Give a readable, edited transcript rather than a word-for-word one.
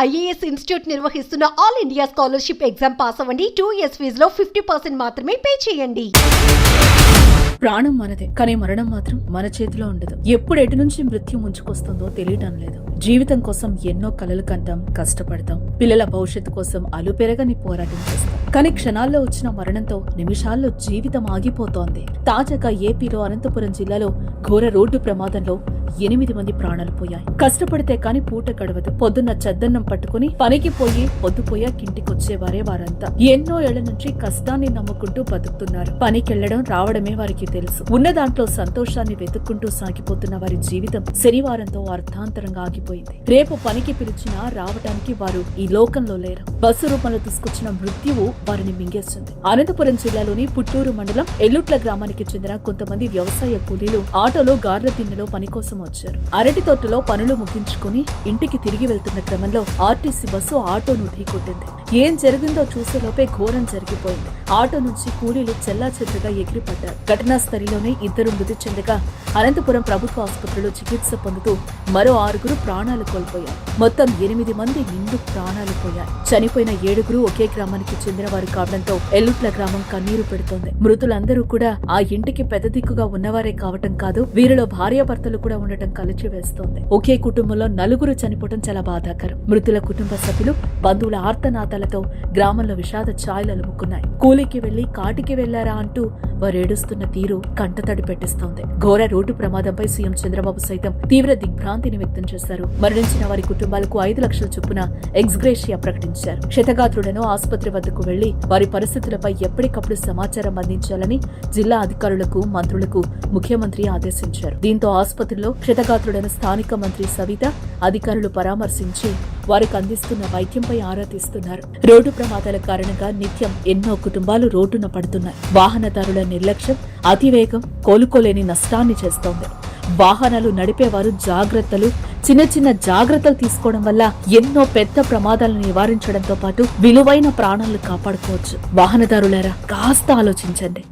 IAS institute నిర్వహిస్తున్న all India scholarship exam pass అవ్వండి. 2 years ఫీజులో 50% మాత్రమే పే చేయండి. ప్రాణం మనదే, కానీ మరణం మాత్రం మన చేతిలో ఉండదు. ఎప్పుడు ఎటు నుంచి మృత్యు ముంచుకొస్తుందో తెలియటం లేదు. జీవితం కోసం ఎన్నో కలలు కంటాం, కష్టపడతాం. పిల్లల భవిష్యత్తు కోసం అలుపెరగని పోరాటం చేస్తాం. కానీ క్షణాల్లో వచ్చిన మరణంతో నిమిషాల్లో జీవితం ఆగిపోతోంది. తాజాగా ఏపీలో అనంతపురం జిల్లాలో ఘోర రోడ్డు ప్రమాదంలో 8 మంది ప్రాణాలు పోయాయి. కష్టపడితే కాని పూట గడవదు. పొద్దున్న చద్దన్నం పట్టుకుని పనికి పోయి పొద్దుపోయాక ఇంటికొచ్చేవారే వారంతా. ఎన్నో ఏళ్ల నుంచి కష్టాన్ని నమ్ముకుంటూ బతుకుతున్నారు. పనికెళ్లడం రావడమే వారికి తెలుసు. ఉన్న దాంట్లో సంతోషాన్ని వెతుక్కుంటూ సాగిపోతున్న వారి జీవితం శనివారంతో అర్థాంతరంగా ఆగిపోయింది. రేపు పనికి పిలిచినా రావడానికి వారు ఈ లోకంలో లేరు. బస్సు రూపంలో తీసుకొచ్చిన మృత్యువు వారిని మింగేస్తుంది. అనంతపురం జిల్లాలోని పుట్టూరు మండలం ఎల్లుట్ల గ్రామానికి చెందిన కొంతమంది వ్యవసాయ కూలీలు ఆటోలో గార్ల తిన్నెలో పని కోసం వచ్చారు. అరటి తోటలో పనులు ముగించుకుని ఇంటికి తిరిగి వెళ్తున్న క్రమంలో ఆర్టీసీ బస్సు ఆటోను ఢీకొట్టింది. ఏం జరిగిందో చూసేలోపే ఘోరం జరిగిపోయింది. ఆటో నుంచి కూలీలు చెల్లాచెదురుగా ఎగిరిపడ్డారు. ఘటనా స్థలిలోనే 2 మృతి చెందగా అనంతపురం ప్రభుత్వ ఆసుపత్రిలో చికిత్స పొందుతూ మరో 6 ప్రాణాలు కోల్పోయారు. మొత్తం 8 మంది నిండు ప్రాణాలు పోయారు. చనిపోయిన 7 ఒకే గ్రామానికి చెందిన వారు కావడంతో ఎల్లుట్ల గ్రామం కన్నీరు పెడుతోంది. మృతులందరూ కూడా ఆ ఇంటికి పెద్ద దిక్కుగా ఉన్నవారే కావటం కాదు, వీరిలో భార్యాభర్తలు కూడా ఉండటం కలిచి వేస్తోంది. ఒకే కుటుంబంలో 4 చనిపోవడం చాలా బాధాకరం. మృతుల కుటుంబ సభ్యులు, బంధువుల ఆర్తనాదాలతో గ్రామంలో విషాద ఛాయలు అలుముకున్నాయి. కూలికి వెళ్లి కాటికి వెళ్లారా అంటూ వారు ఏడుస్తున్న తీరు కంటతడి పెట్టిస్తోంది. ఘోర రోడ్డు ప్రమాదంపై సీఎం చంద్రబాబు సైతం తీవ్ర దిగ్భ్రాంతిని వ్యక్తం చేశారు. మరణించిన వారి కుటుంబాలకు 5 లక్షల చొప్పున ఎక్స్గ్రేషియా ప్రకటించారు. క్షతగాత్రులను ఆసుపత్రి వద్దకు వెళ్లి వారి పరిస్థితులపై ఎప్పటికప్పుడు సమాచారం అందించాలని జిల్లా అధికారులకు, మంత్రులకు ముఖ్యమంత్రి ఆదేశించారు. దీంతో ఆసుపత్రిలో క్షతగాత్రులను స్థానిక మంత్రి సవిత అధికారులు పరామర్శించి వారికి అందిస్తున్న వైద్యంపై ఆరా తీస్తున్నారు. రోడ్డు ప్రమాదాల కారణంగా నిత్యం ఎన్నో కుటుంబాలు రోడ్డున పడుతున్నాయి. వాహనదారుల నిర్లక్ష్యం, అతివేగం కోలుకోలేని నష్టాన్ని చేస్తోంది. వాహనాలు నడిపేవారు చిన్న జాగ్రత్తలు తీసుకోవడం వల్ల ఎన్నో పెద్ద ప్రమాదాలను నివారించడంతో పాటు విలువైన ప్రాణాలను కాపాడుకోవచ్చు. వాహనదారులారా కాస్త ఆలోచించండి.